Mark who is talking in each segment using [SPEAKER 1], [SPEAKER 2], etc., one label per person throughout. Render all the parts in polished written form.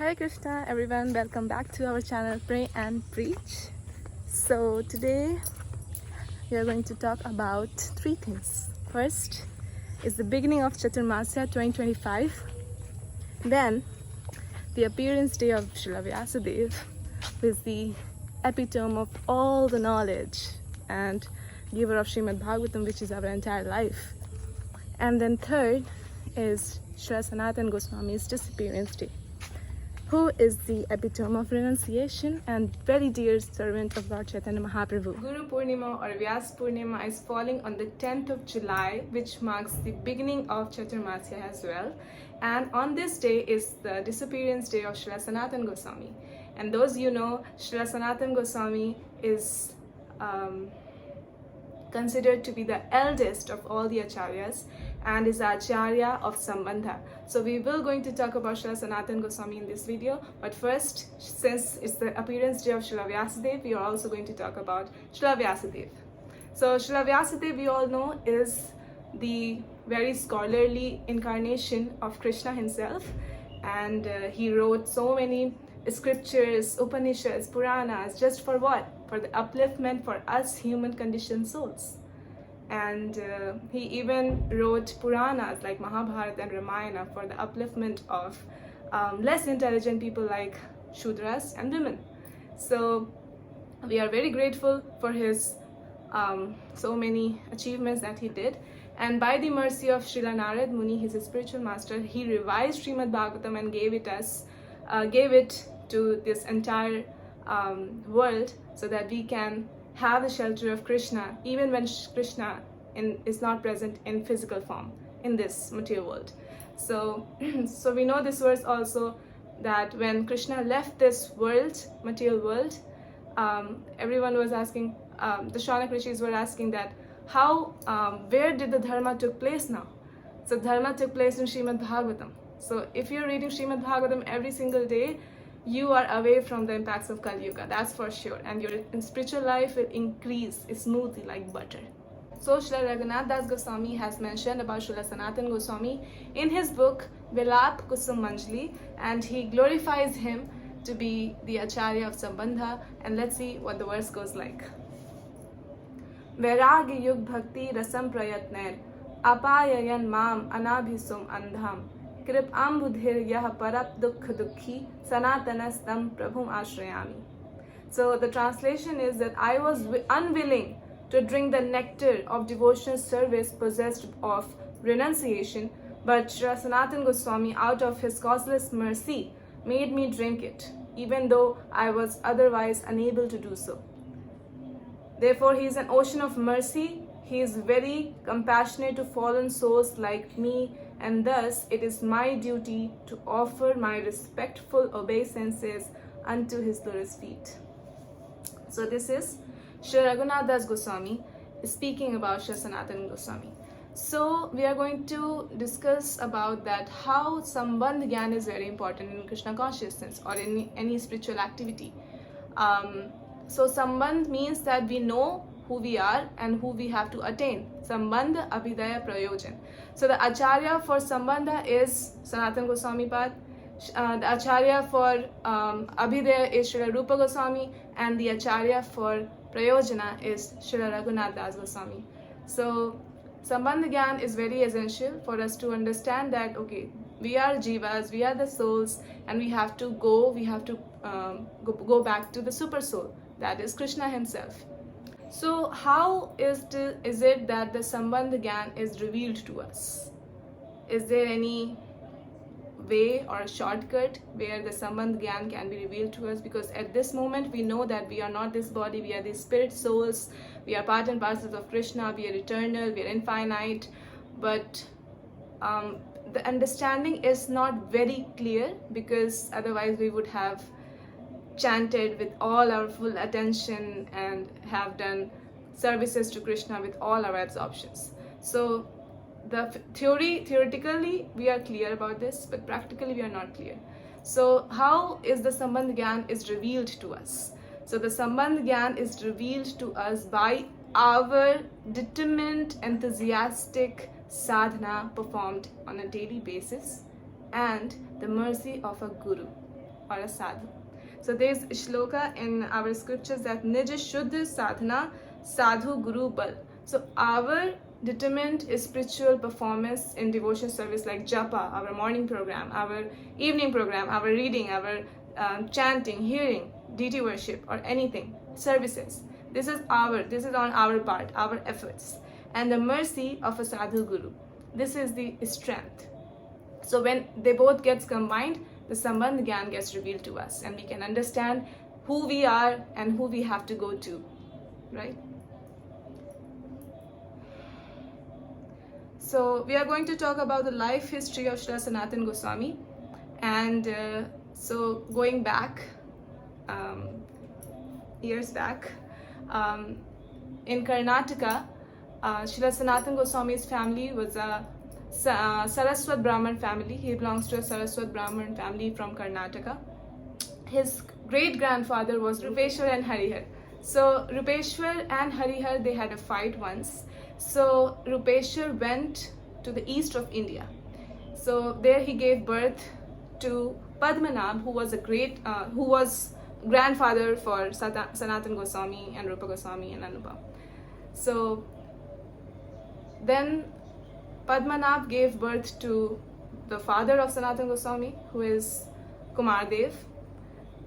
[SPEAKER 1] Hare Krishna everyone, welcome back to our channel Pray and Preach. So today we are going to talk about three things. First is the beginning of Chaturmasya 2025. Then the appearance day of Srila Vyasadeva, who is the epitome of all the knowledge and giver of Srimad Bhagavatam, which is our entire life. And then third is Srila Sanatana Goswami's disappearance day, who is the epitome of renunciation and very dear servant of Lord Chaitanya Mahaprabhu. Guru Purnima or Vyas Purnima is falling on the 10th of July, which marks the beginning of Chaturmasya as well. And on this day is the disappearance day of Srila Sanatana Goswami. And those you know, Srila Sanatana Goswami is considered to be the eldest of all the acharyas and is the acharya of Sambandha. So we will going to talk about Srila Sanatana Goswami in this video, but first, since it's the appearance day of Srila Vyasadeva, we are also going to talk about Srila Vyasadeva. So Srila Vyasadeva, we all know, is the very scholarly incarnation of Krishna himself, and he wrote so many scriptures, Upanishads, Puranas, just for what? For the upliftment for us human conditioned souls. And he even wrote Puranas like Mahabharata and Ramayana for the upliftment of less intelligent people like Shudras and women. So we are very grateful for his so many achievements that he did. And by the mercy of Srila Narad Muni, his spiritual master, he revised Srimad Bhagavatam and gave it to this entire world, so that we can have the shelter of Krishna even when Krishna is not present in physical form in this material world. So we know this verse also, that when Krishna left this world, material world, everyone was asking, the Shaunak Rishis were asking that where did the dharma took place now? So dharma took place in Srimad Bhagavatam. So if you're reading Srimad Bhagavatam every single day, you are away from the impacts of Kali Yuga, that's for sure, and your spiritual life will increase smoothly like butter. So Srila Raghunath Das Goswami has mentioned about Srila Sanatana Goswami in his book Vilap Kusum Manjli, and he glorifies him to be the Acharya of Sambandha. And let's see what the verse goes like. Vairagya Yug Bhakti Rasam Prayatner Apayayan Mam Anabhisum Andham Krip Ambudhir Yah Parap Dukha Dukhi Sanatanastam Prabhum Ashrayami. So the translation is that I was unwilling to drink the nectar of devotional service possessed of renunciation, but Srila Sanatana Goswami, out of his causeless mercy, made me drink it, even though I was otherwise unable to do so. Therefore, he is an ocean of mercy. He is very compassionate to fallen souls like me, and thus it is my duty to offer my respectful obeisances unto his lotus feet. So this is Sri Raghunath Das Goswami speaking about Sri Sanatana Goswami. So we are going to discuss about that how Sambandh Gyan is very important in Krishna consciousness or in any spiritual activity. So Sambandh means that we know who we are and who we have to attain. Sambandha Abhidaya Prayojan. So the Acharya for Sambandha is Sanatana Goswami Pad. The Acharya for Abhidaya is Srila Rupa Goswami, and the Acharya for Prayojana is Srila Raghunath Das Goswami. So Sambandha Gyan is very essential for us to understand that, okay, we are jivas, we are the souls, and we have to go back to the super soul, that is Krishna himself. So how is it that the Sambandha Gyan is revealed to us? Is there any way or a shortcut where the Sambandha Gyan can be revealed to us? Because at this moment we know that we are not this body, we are these spirit souls, we are part and parcels of Krishna, we are eternal, we are infinite, but the understanding is not very clear, because otherwise we would have chanted with all our full attention and have done services to Krishna with all our absorptions. So the theoretically we are clear about this, but practically we are not clear. So how is the Sambandha Gyan is revealed to us? So the Sambandha Gyan is revealed to us by our determined, enthusiastic sadhana performed on a daily basis and the mercy of a guru. or a sadhu. So there's shloka in our scriptures that Nij Shuddha Sadhana Sadhu Guru Bal. So our determined spiritual performance in devotion service like japa, our morning program, our evening program, our reading, our chanting, hearing, deity worship, or anything, services. This is on our part, our efforts, and the mercy of a sadhu guru. This is the strength. So when they both gets combined, the Sambandh Gyan gets revealed to us, and we can understand who we are and who we have to go to, right? So we are going to talk about the life history of Srila Sanatana Goswami, and so going back, years back, in Karnataka, Srila Sanatana Goswami's family was a Saraswat Brahman family. He belongs to a Saraswat Brahman family from Karnataka. His great-grandfather was Rupeshwar and Harihar. So Rupeshwar and Harihar, they had a fight once. So Rupeshwar went to the east of India. So there he gave birth to Padmanabh, who was grandfather for Sanatana Goswami and Rupa Goswami and Anupam. So then Padmanabh gave birth to the father of Sanatana Goswami, who is Kumardev,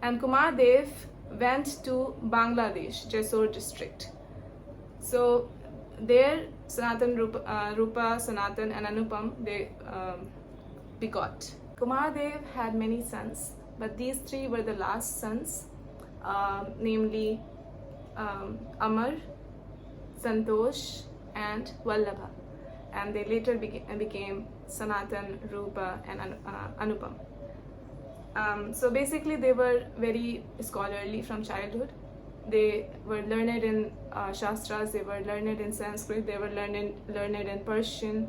[SPEAKER 1] and Kumardev went to Bangladesh, Jessore district. So there Sanatan, Rupa, Sanatan and Anupam, they begot. Kumardev had many sons, but these three were the last sons, namely Amar, Santosh and Vallabha, and they later became Sanatan, Rupa and Anupam. So basically they were very scholarly from childhood. They were learned in Shastras, they were learned in Sanskrit, they were learned in Persian,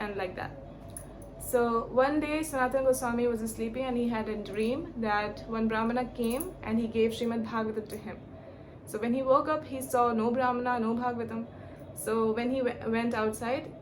[SPEAKER 1] and like that. So one day Sanatana Goswami was sleeping and he had a dream that one Brahmana came and he gave Srimad Bhagavatam to him. So when he woke up, he saw no Brahmana, no Bhagavatam. So when he went outside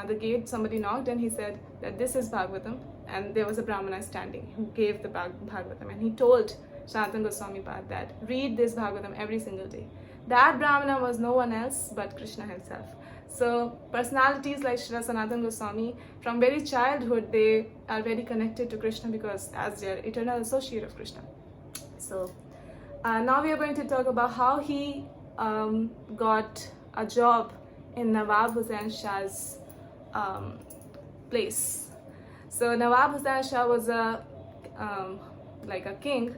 [SPEAKER 1] the gate, somebody knocked and he said that this is Bhagavatam, and there was a Brahmana standing who gave the Bhagavatam, and he told Sanatana Goswami Pad that read this Bhagavatam every single day. That Brahmana was no one else but Krishna himself. So personalities like Srila Sanatana Goswami, from very childhood, they are very connected to Krishna because as their eternal associate of Krishna. So now we are going to talk about how he got a job in Nawab Hussain Shah's place. So Nawab Hussain Shah was like a king,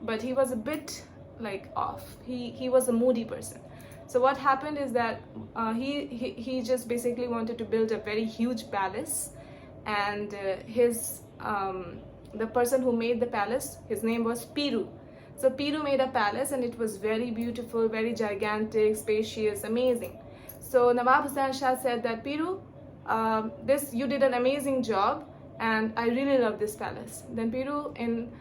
[SPEAKER 1] but he was a bit like off. He was a moody person. So what happened is that he just basically wanted to build a very huge palace, and the person who made the palace, his name was Piru. So Piru made a palace and it was very beautiful, very gigantic, spacious, amazing. So Nawab Hussain Shah said that Piru, you did an amazing job and I really love this palace. Then Piru, in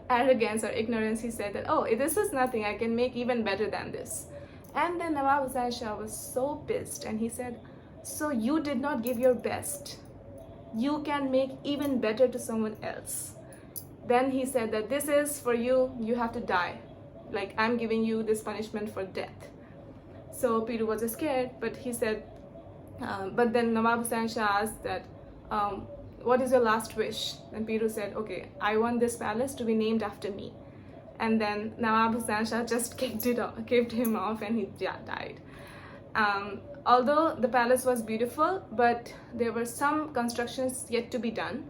[SPEAKER 1] arrogance or ignorance, he said that, oh, this is nothing, I can make even better than this. And then Nawab Hussain Shah was so pissed and he said, so you did not give your best, you can make even better to someone else. Then he said that this is for you, you have to die, like I'm giving you this punishment for death. So Piru was scared, but he said, but then Nawab Hussain Shah asked that, what is your last wish? And Piru said, okay, I want this palace to be named after me. And then Nawab Hussain Shah just kicked him off and he died. Although the palace was beautiful, but there were some constructions yet to be done.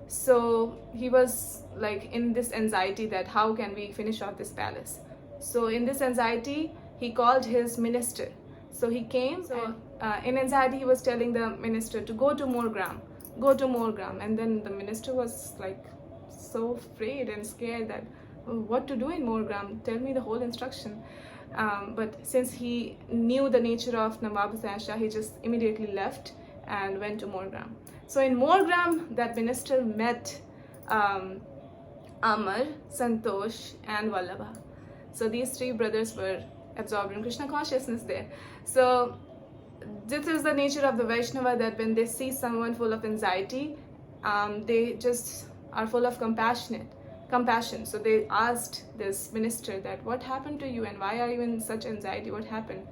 [SPEAKER 1] So he was like in this anxiety that how can we finish off this palace? So in this anxiety, he called his minister. So he came, in anxiety he was telling the minister to go to Morgram. And then the minister was like so afraid and scared that, oh, what to do in Morgram? Tell me the whole instruction. But since he knew the nature of Nawab Hussain Shah, he just immediately left and went to Morgram. So in Morgram, that minister met Amar, Santosh and Vallabha. So these three brothers were absorbed in Krishna consciousness there. So this is the nature of the Vaishnava, that when they see someone full of anxiety, they just are full of compassion. So they asked this minister that what happened to you and why are you in such anxiety? What happened?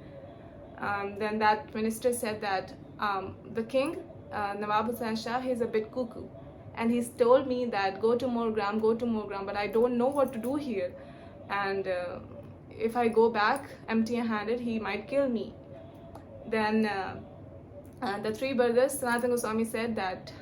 [SPEAKER 1] Then that minister said that the king, Nawab Hussain Shah, he's a bit cuckoo, and he's told me that go to Morgram, but I don't know what to do here, and if I go back empty-handed, he might kill me. Then the three brothers, Sanatana Goswami said that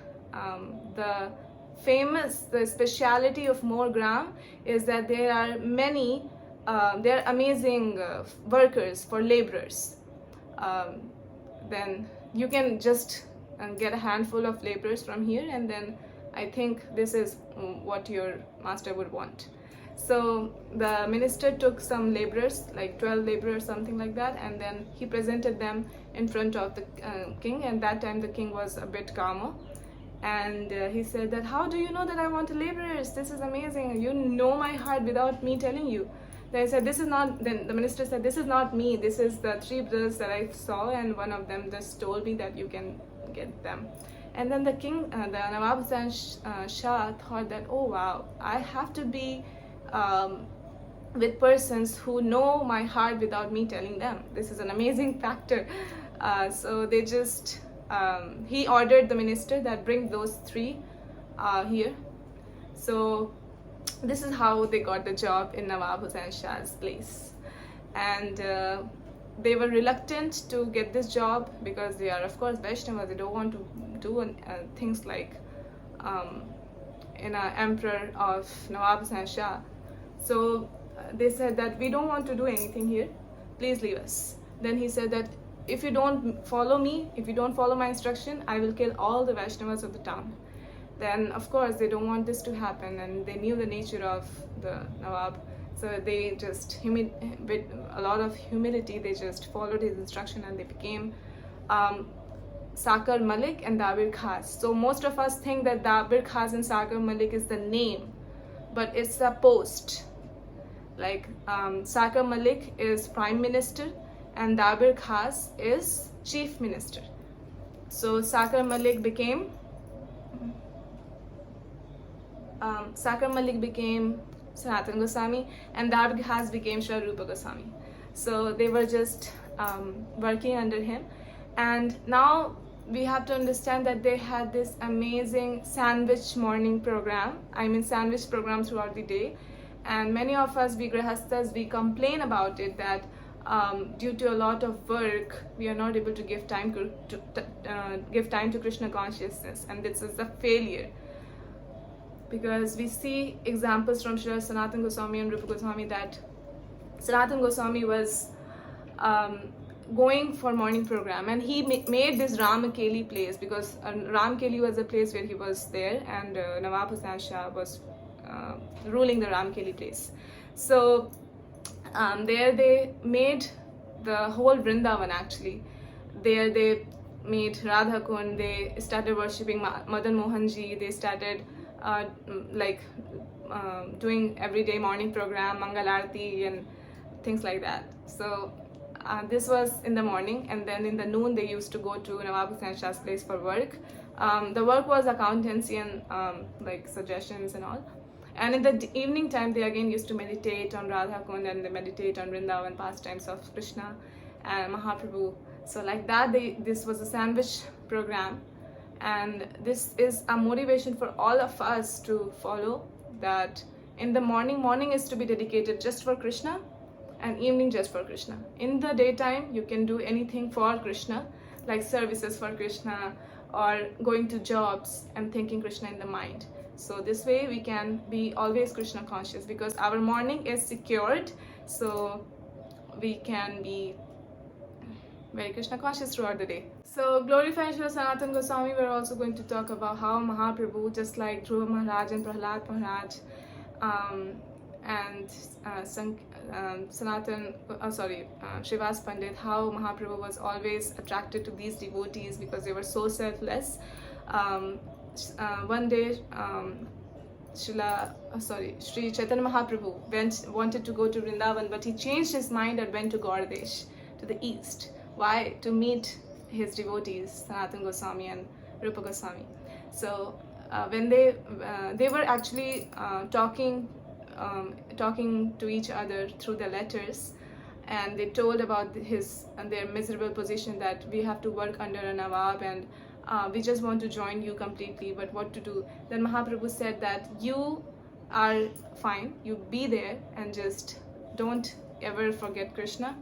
[SPEAKER 1] the speciality of Morgram is that there are many, there are amazing workers for laborers. Then you can just get a handful of laborers from here, and then I think this is what your master would want. So the minister took some laborers, like 12 laborers, something like that, and then he presented them in front of the king, and that time the king was a bit calmer. And he said that, how do you know that I want laborers? This is amazing. You know my heart without me telling you. Then I said, this is not, then the minister said, this is not me. This is the three brothers that I saw, and one of them just told me that you can get them. And then the king, the Nawab Hussain Shah thought that, oh wow, I have to be with persons who know my heart without me telling them. This is an amazing factor. So they just, he ordered the minister that bring those three here. So this is how they got the job in Nawab Hussain Shah's place. And they were reluctant to get this job because they are, of course, Vaishnavas. They don't want to do things like in an emperor of Nawab Hussain Shah. So they said that we don't want to do anything here. Please leave us. Then he said that if you don't follow me, if you don't follow my instruction, I will kill all the Vaishnavas of the town. Then, of course, they don't want this to happen, and they knew the nature of the Nawab. So they just, with a lot of humility, they just followed his instruction, and they became Sakar Malik and Dabir Khas. So most of us think that Dabir Khas and Sakar Malik is the name, but it's a post. Like Sakar Malik is Prime Minister and Dabir Khas is Chief Minister. So Sakar Malik became Sanatana Goswami, and Dabir Khas became Shri Rupa Goswami. So they were just working under him. And now we have to understand that they had this amazing sandwich morning program. Sandwich program throughout the day. And many of us, we grahasthas, we complain about it that due to a lot of work, we are not able to give time to Krishna consciousness, and this is a failure. Because we see examples from Sri Sanatana Goswami and Rupa Goswami that Sanatana Goswami was going for morning program, and he made this Ramakeli place, because Ramakeli was a place where he was there, and Nawab Hussain Shah was ruling the Ramakeli place. So there they made the whole Vrindavan actually. There they made Radha Kund, they started worshipping Madan Mohanji, they started doing everyday morning program, Mangal Aarti and things like that. So this was in the morning, and then in the noon they used to go to Nawab Hussain Shah's place for work. The work was accountancy and suggestions and all. And in the evening time, they again used to meditate on Radha Kund, and they meditate on Vrindavan pastimes of Krishna and Mahaprabhu. So like that, this was a sandwich program. And this is a motivation for all of us to follow, that in the morning is to be dedicated just for Krishna, and evening just for Krishna. In the daytime, you can do anything for Krishna, like services for Krishna, or going to jobs and thinking Krishna in the mind. So this way we can be always Krishna conscious, because our morning is secured, so we can be very Krishna conscious throughout the day. So glorifying Sri Sanatana Goswami, we're also going to talk about how Mahaprabhu, just like Dhruva Maharaj and Prahlad Maharaj, and Srivas Pandit, how Mahaprabhu was always attracted to these devotees because they were so selfless. One day, Sri Chaitanya Mahaprabhu wanted to go to Vrindavan, but he changed his mind and went to Gauradesh, to the east. Why? To meet his devotees, Sanatana Goswami and Rupa Goswami. So when they were actually talking to each other through the letters, and they told about their miserable position, that we have to work under a Nawab, and we just want to join you completely, but what to do. Then Mahaprabhu said that you are fine, you be there and just don't ever forget Krishna.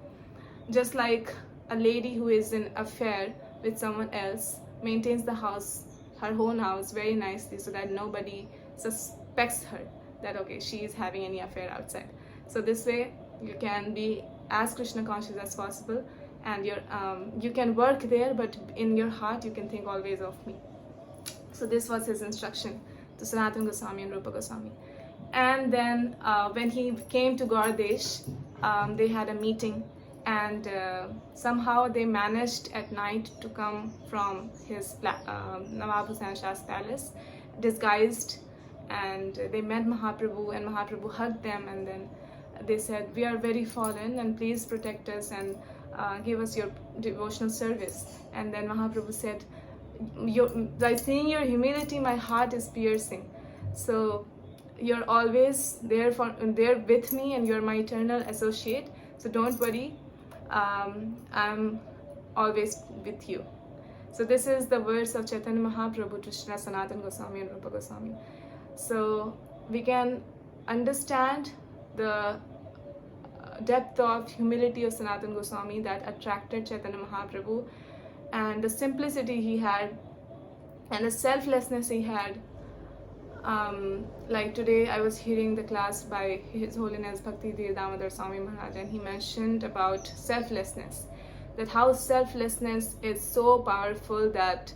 [SPEAKER 1] Just like a lady who is in affair with someone else maintains the house, her own house, very nicely, so that nobody suspects her that okay, she is having any affair outside. So this way you can be as Krishna conscious as possible, and you can work there, but in your heart you can think always of me. So this was his instruction to Sanatana Goswami and Rupa Goswami. And then when he came to Gauradesh, they had a meeting, and somehow they managed at night to come from his Nawab Hussain Shah's palace disguised, and they met Mahaprabhu, and Mahaprabhu hugged them, and then they said, we are very fallen and please protect us and give us your devotional service. And then Mahaprabhu said, by seeing your humility, my heart is piercing. So you're always there with me, and you're my eternal associate. So don't worry, I'm always with you. So this is the words of Chaitanya Mahaprabhu to Srila Sanatana Goswami and Rupa Goswami. So we can understand the depth of humility of Sanatana Goswami that attracted Chaitanya Mahaprabhu, and the simplicity he had and the selflessness he had. Like today I was hearing the class by His Holiness Bhakti Dhir Damodar Swami Maharaj, and he mentioned about selflessness, that how selflessness is so powerful that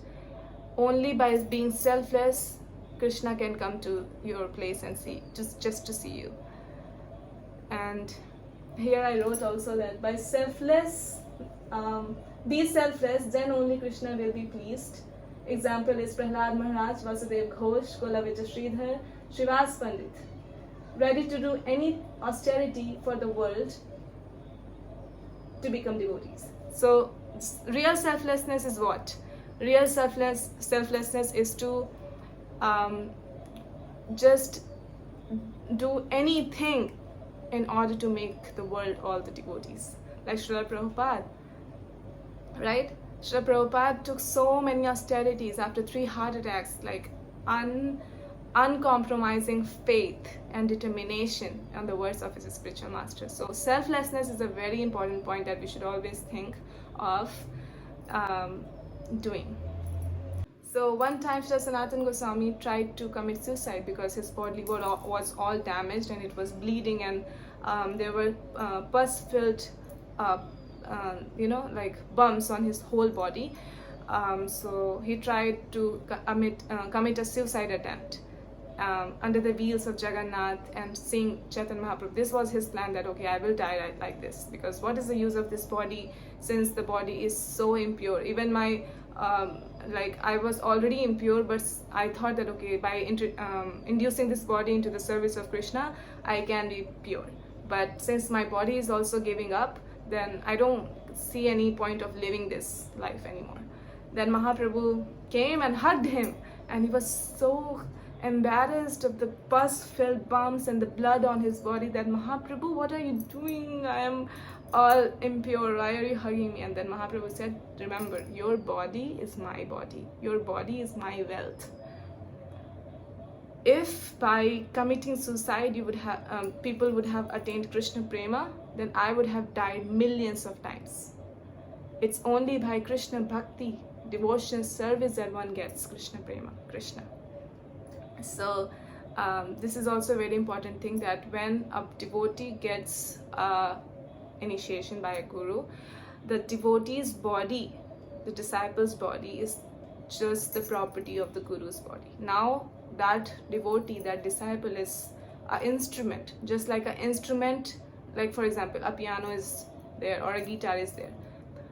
[SPEAKER 1] only by being selfless Krishna can come to your place and see, just to see you. And here I wrote also that by selfless, be selfless, then only Krishna will be pleased. Example is Prahlad Maharaj, Vasudev Ghosh, Kolavija Sridhar, Srivas Pandit, ready to do any austerity for the world to become devotees. So real selflessness is what? Real selflessness is to just do anything in order to make the world all the devotees. Like Srila Prabhupada, right? Srila Prabhupada took so many austerities after 3 heart attacks, like uncompromising faith and determination on the words of his spiritual master. So selflessness is a very important point that we should always think of doing. So one time Srila Sanatana Goswami tried to commit suicide because his body was all damaged and it was bleeding, and there were pus-filled like bumps on his whole body. So he tried to commit a suicide attempt under the wheels of Jagannath and seeing Chaitanya Mahaprabhu. This was his plan, that okay, I will die like this, because what is the use of this body since the body is so impure. Even my I was already impure, but I thought that okay, by inducing this body into the service of Krishna, I can be pure. But since my body is also giving up, then I don't see any point of living this life anymore. Then Mahaprabhu came and hugged him, and he was so embarrassed of the pus-filled bumps and the blood on his body that, Mahaprabhu, what are you doing? I am all impure, why are you hugging me? And then Mahaprabhu said, remember, your body is my body, your body is my wealth. If by committing suicide you would have people would have attained Krishna Prema, then I would have died millions of times. It's only by Krishna Bhakti, devotion, service that one gets Krishna Prema, Krishna. So this is also a very important thing, that when a devotee gets initiation by a guru, the devotee's body, the disciple's body, is just the property of the guru's body. Now that devotee, that disciple, is an instrument, just like an instrument, like for example a piano is there or a guitar is there.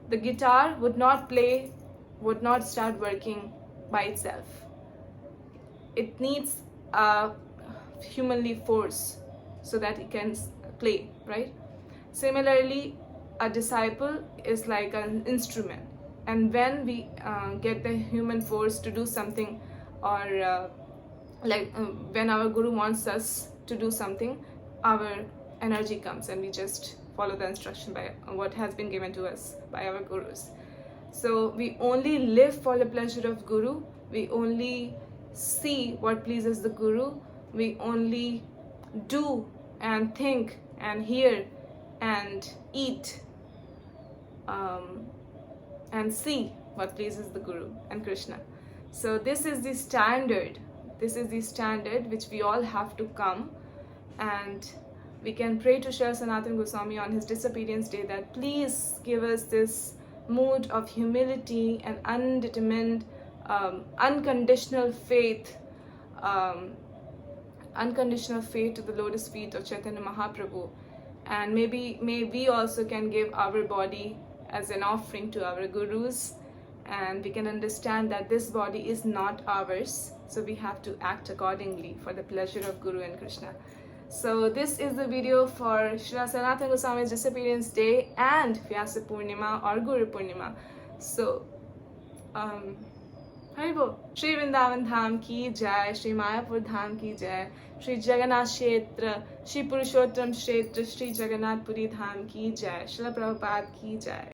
[SPEAKER 1] The guitar would not start working by itself. It needs a humanly force so that it can play, right? Similarly, a disciple is like an instrument, and when we get the human force to do something, or like when our guru wants us to do something, our energy comes and we just follow the instruction by what has been given to us by our gurus. So we only live for the pleasure of guru, we only see what pleases the guru, we only do and think and hear and eat and see what pleases the guru and Krishna. So this is the standard, which we all have to come, and we can pray to Srila Sanatana Goswami on his disappearance day that please give us this mood of humility and undetermined, unconditional faith to the lotus feet of Chaitanya Mahaprabhu, and may we also can give our body as an offering to our gurus, and we can understand that this body is not ours, so we have to act accordingly for the pleasure of Guru and Krishna. So this is the video for Srila Sanatana Goswami's disappearance day and Vyasa Purnima or Guru Purnima. So Haribol, Shri Vrindavan Dham ki jai, Shri Mayapur Dham ki jai, Shri Jagannath Kshetra, Shri Purushottam Kshetra, Shri Jagannath Puri Dham ki jai, Srila Prabhupada ki jai.